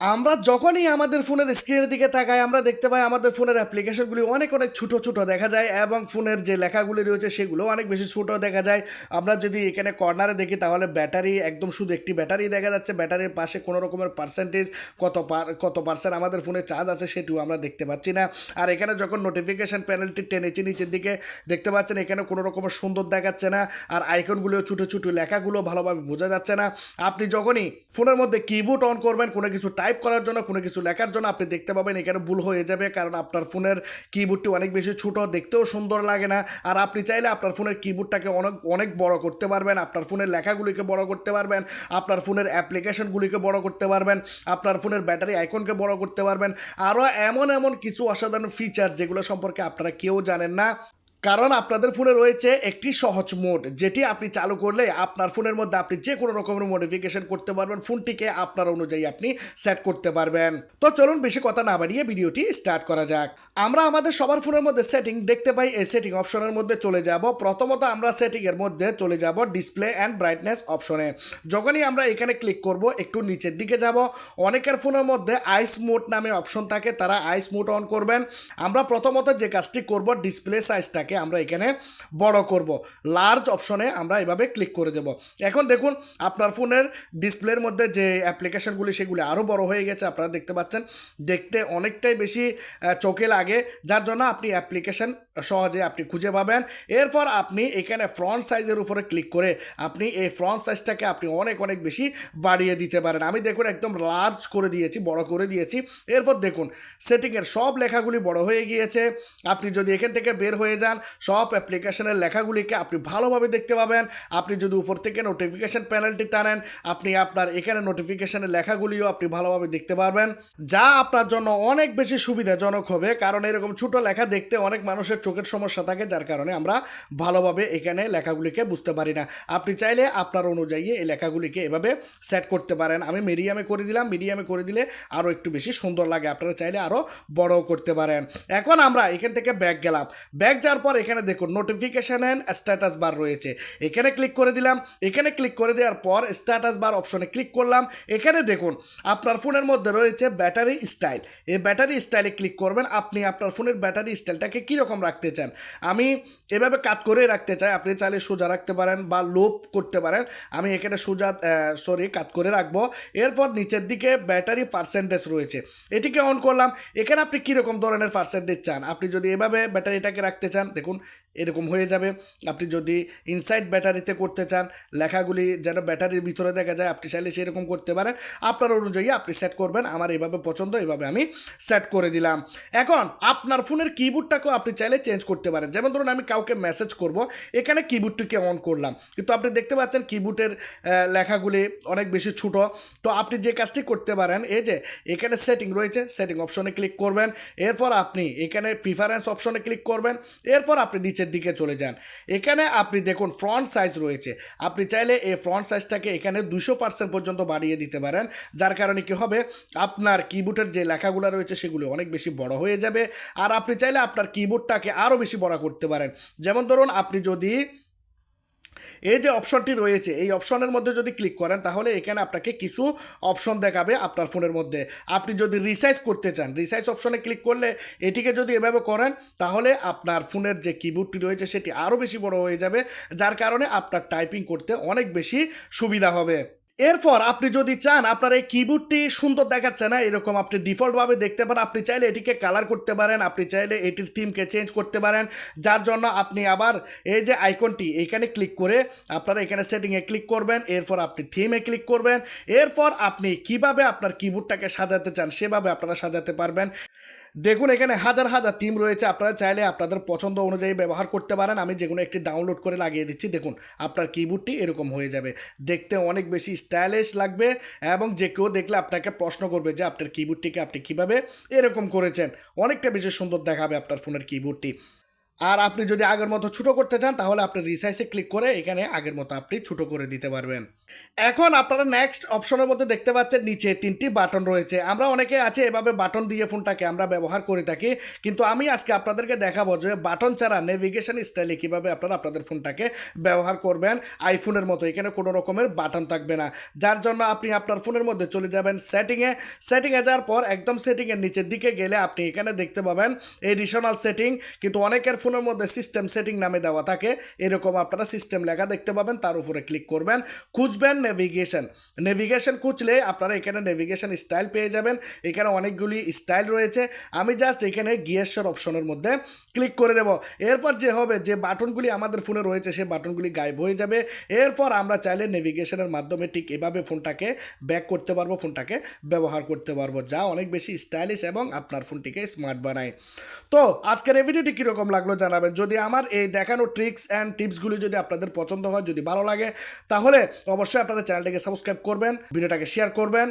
আমরা যখনই আমাদের ফোনের স্ক্রিনের দিকে তাকাই আমরা দেখতে পাই আমাদের ফোনের অ্যাপ্লিকেশনগুলি অনেক অনেক ছোট ছোট দেখা যায় এবং ফোনের যে লেখাগুলি রয়েছে সেগুলো অনেক বেশি ছোট দেখা যায়। আমরা যদি এখানে কর্নারে দেখি তাহলে ব্যাটারি একদম শুধু একটি ব্যাটারি দেখা যাচ্ছে, ব্যাটারির পাশে কোনো রকমের পার্সেন্টেজ কত পার্সেন্ট আমাদের ফোনে চার্জ আছে সেটিও আমরা দেখতে পাচ্ছি না। আর এখানে যখন নোটিফিকেশন প্যানেলটি টেনেছি নিচের দিকে দেখতে পাচ্ছেন এখানে কোনো রকমের সুন্দর দেখাচ্ছে না, আর আইকনগুলো ছোটো ছোটো লেখাগুলো ভালোভাবে বোঝা যাচ্ছে না। আপনি যখনই ফোনের মধ্যে কিবোর্ড অন করবেন কোনো কিছু টাইপ করার জন্য কোনো কিছু লেখার জন্য আপনি দেখতে পাবেন এখানে ভুল হয়ে যাবে, কারণ আপনার ফোনের কিবোর্ডটি অনেক বেশি ছোট, দেখতেও সুন্দর লাগে না। আর আপনি চাইলে আপনার ফোনের কিবোর্ডটাকে অনেক অনেক বড় করতে পারবেন, আপনার ফোনের লেখাগুলিকে বড় করতে পারবেন, আপনার ফোনের অ্যাপ্লিকেশনগুলিকে বড় করতে পারবেন, আপনার ফোনের ব্যাটারি আইকনকে বড় করতে পারবেন। আরও এমন এমন কিছু অসাধারণ ফিচার যেগুলো সম্পর্কে আপনারা কেউ জানেন না, কারণ আপনাদের ফোনে রয়েছে একটি সহজ মোড যেটি আপনি চালু করলে আপনার ফোনের মধ্যে আপনি যে কোনো রকমের মডিফিকেশন করতে পারবেন, ফোনটিকে আপনার অনুযায়ী আপনি সেট করতে পারবেন। তো চলুন বেশি কথা না বাড়িয়ে ভিডিওটি স্টার্ট করা যাক। আমরা আমাদের সবার ফোনের মধ্যে সেটিং দেখতে পাই, এই সেটিং অপশনের মধ্যে চলে যাব। প্রথমত আমরা সেটিংয়ের মধ্যে চলে যাব ডিসপ্লে অ্যান্ড ব্রাইটনেস অপশনে। যখনই আমরা এখানে ক্লিক করব একটু নিচের দিকে যাব, অনেকের ফোনের মধ্যে আইস মোড নামে অপশন থাকে, তারা আইস মোড অন করবেন। আমরা প্রথমত যে কাজটি করব ডিসপ্লে সাইজটাকে আমরা এখানে বড় করব, লার্জ অপশনে আমরা এভাবে ক্লিক করে দেব। এখন দেখুন আপনার ফোনের ডিসপ্লের মধ্যে যে অ্যাপ্লিকেশনগুলি সেগুলি আরও বড় হয়ে গেছে, আপনারা দেখতে পাচ্ছেন দেখতে অনেকটাই বেশি চোখে লাগে, যার জন্য আপনি অ্যাপ্লিকেশন সহজে আপনি খুঁজে পাবেন। এরপর আপনি এখানে ফ্রন্ট সাইজের উপরে ক্লিক করে আপনি এই ফ্রন্ট সাইজটাকে আপনি অনেক অনেক বেশি বাড়িয়ে দিতে পারেন। আমি দেখুন একদম লার্জ করে দিয়েছি, বড় করে দিয়েছি। এরপর দেখুন সেটিংয়ের সব লেখাগুলি বড় হয়ে গিয়েছে। আপনি যদি এখান থেকে বের হয়ে যান সব অ্যাপ্লিকেশনের লেখাগুলিকে আপনি ভালোভাবে দেখতে পাবেন। আপনি যদি উপর থেকে নোটিফিকেশন প্যানেলটি টানেন আপনি আপনার এখানে নোটিফিকেশনের লেখাগুলিও আপনি ভালোভাবে দেখতে পারবেন, যা আপনার জন্য অনেক বেশি সুবিধাজনক হবে, কারণ এরকম ছোট লেখা দেখতে অনেক মানুষের চোখের সমস্যা থাকে, যার কারণে আমরা ভালোভাবে এখানে লেখাগুলিকে বুঝতে পারি না। আপনি চাইলে আপনার অনুযায়ী এই লেখাগুলিকে এভাবে সেট করতে পারেন। আমি মিডিয়ামে করে দিলাম, মিডিয়ামে করে দিলে আরও একটু বেশি সুন্দর লাগে, আপনারা চাইলে আরও বড়ও করতে পারেন। এখন আমরা এখান থেকে ব্যাক গেলাম, ব্যাক যাওয়ার পর এখানে দেখুন নোটিফিকেশন অ্যান্ড স্ট্যাটাস বার রয়েছে, এখানে ক্লিক করে দিলাম। এখানে ক্লিক করে দেওয়ার পর স্ট্যাটাস বার অপশনে ক্লিক করলাম। এখানে দেখুন আপনার ফোনের মধ্যে রয়েছে ব্যাটারি স্টাইল, এই ব্যাটারি স্টাইলে ক্লিক করবেন। আপনি আপনার ফোনের ব্যাটারি স্টাইলটাকে কীরকম রাখতে চান, আমি এভাবে কাট করে রাখতে চাই, আপনি চাইলে সোজা রাখতে পারেন বা লোপ করতে পারেন। আমি এখানে সোজা কাট করে রাখবো। এরপর নিচের দিকে ব্যাটারি পার্সেন্টেজ রয়েছে, এটিকে অন করলাম। এখানে আপনি কীরকম ধরনের পার্সেন্টেজ চান, আপনি যদি এভাবে ব্যাটারিটাকে রাখতে চান দেখুন এরকম হয়ে যাবে। আপনি যদি ইনসাইড ব্যাটারিতে করতে চান লেখাগুলি যেন ব্যাটারির ভিতরে দেখা যায় আপনি চাইলে সেরকম করতে পারেন, আপনার অনুযায়ী আপনি সেট করবেন। আমার এইভাবে পছন্দ, এইভাবে আমি সেট করে দিলাম। এখন আপনার ফোনের কিবোর্ডটাকেও আপনি চাইলে চেঞ্জ করতে পারেন। যেমন ধরুন আমি কাউকে মেসেজ করব, এখানে কিবোর্ডটিকে অন করলাম, কিন্তু আপনি দেখতে পাচ্ছেন কিবোর্ডের লেখাগুলি অনেক বেশি ছোট। তো আপনি যে কাজটি করতে পারেন এই যে এখানে সেটিং রয়েছে, সেটিং অপশনে ক্লিক করবেন। এরপর আপনি এখানে প্রিফারেন্স অপশনে ক্লিক করবেন। এরপর আপনি নিচের দিকে চলে যান, এখানে আপনি দেখুন ফ্রন্ট সাইজ রয়েছে, আপনি চাইলে এই ফ্রন্ট সাইজটাকে এখানে 200% পর্যন্ত বাড়িয়ে দিতে পারেন, যার কারণে কি হবে আপনার কিবোর্ডের যে লেখাগুলো রয়েছে সেগুলো অনেক বেশি বড় হয়ে যাবে। আর আপনি চাইলে আপনার কিবোর্ডটাকে আরও বেশি বড় করতে পারেন। যেমন ধরুন আপনি যদি এই যে অপশনটি রয়েছে এই অপশনের মধ্যে যদি ক্লিক করেন তাহলে এখানে আপনাকে কিছু অপশন দেখাবে আপনার ফোনের মধ্যে। আপনি যদি রিসাইজ করতে চান রিসাইজ অপশনে ক্লিক করলে এটিকে যদি এভাবে করেন তাহলে আপনার ফোনের যে কিবোর্ডটি রয়েছে সেটি আরও বেশি বড় হয়ে যাবে, যার কারণে আপনার টাইপিং করতে অনেক বেশি সুবিধা হবে। এরপর আপনি যদি চান আপনার এই কিবোর্ডটি সুন্দর দেখাচ্ছে না এরকম আপনি ডিফল্টভাবে দেখতে পারেন, আপনি চাইলে এটিকে কালার করতে পারেন, আপনি চাইলে এটির থিমকে চেঞ্জ করতে পারেন, যার জন্য আপনি আবার এই যে আইকনটি এখানে ক্লিক করে আপনারা এখানে সেটিংয়ে ক্লিক করবেন। এরপর আপনি থিমে ক্লিক করবেন। এরপর আপনি কিভাবে আপনার কিবোর্ডটাকে সাজাতে চান সেভাবে আপনারা সাজাতে পারবেন। দেখুন এখানে হাজার হাজার থিম রয়েছে, আপনারা চাইলে আপনাদের পছন্দ অনুযায়ী ব্যবহার করতে পারেন। আমি যেগুলো একটি ডাউনলোড করে লাগিয়ে দিচ্ছি, দেখুন আপনার কিবোর্ডটি এরকম হয়ে যাবে, দেখতে অনেক বেশি স্টাইলিশ লাগবে এবং যে কেউ দেখলে আপনাকে প্রশ্ন করবে যে আপনার কিবোর্ডটিকে আপনি কীভাবে এরকম করেছেন, অনেকটা বেশি সুন্দর দেখাবে আপনার ফোনের কিবোর্ডটি। আর আপনি যদি আগের মতো ছোট করতে চান তাহলে আপনি রিসাইজে ক্লিক করে এখানে আগের মতো আপনি ছোট করে দিতে পারবেন। এখন আপনারা নেক্সট অপশনের মধ্যে দেখতে পাচ্ছেন নিচে 3টি বাটন রয়েছে। আমরা অনেকে আছে এভাবে বাটন দিয়ে ফোনটাকে আমরা ব্যবহার করে থাকি, কিন্তু আমি আজকে আপনাদেরকে দেখাবো যে বাটন ছাড়া নেভিগেশন স্টাইলে কীভাবে আপনারা আপনাদের ফোনটাকে ব্যবহার করবেন। আইফোনের মতো এখানে কোনো রকমের বাটন থাকবে না, যার জন্য আপনি আপনার ফোনের মধ্যে চলে যাবেন সেটিংয়ে যাওয়ার পর একদম সেটিংয়ের নিচের দিকে গেলে আপনি এখানে দেখতে পাবেন এডিশনাল সেটিং, কিন্তু অনেকের ফোনের মধ্যে সিস্টেম সেটিং নামে দেওয়া থাকে, এরকম আপনারা সিস্টেম লেখা দেখতে পাবেন, তার উপরে ক্লিক করবেন, খুঁজবেন নেভিগেশন খুঁজলে আপনারা এখানে নেভিগেশন স্টাইল পেয়ে যাবেন। এখানে অনেকগুলি স্টাইল রয়েছে, আমি জাস্ট এখানে গিয়ার্সের অপশনের মধ্যে ক্লিক করে দেব। এরপর যে হবে যে বাটনগুলি আমাদের ফোনে রয়েছে সেই বাটনগুলি গায়েব হয়ে যাবে। এরপর আমরা চাইলে নেভিগেশনের মাধ্যমে ঠিক এভাবে ফোনটাকে ব্যাক করতে পারবো, ফোনটাকে ব্যবহার করতে পারবো, যা অনেক বেশি স্টাইলিশ এবং আপনার ফোনটিকে স্মার্ট বানায়। তো আজকের এই ভিডিওটি কীরকম লাগলো জানাবেন। যদি আমার এই দেখানো ট্রিক্স অ্যান্ড টিপসগুলি যদি আপনাদের পছন্দ হয়, যদি ভালো লাগে, তাহলে অবশ্যই আপনারা চ্যানেলটাকে সাবস্ক্রাইব করবেন, ভিডিওটাকে শেয়ার করবেন।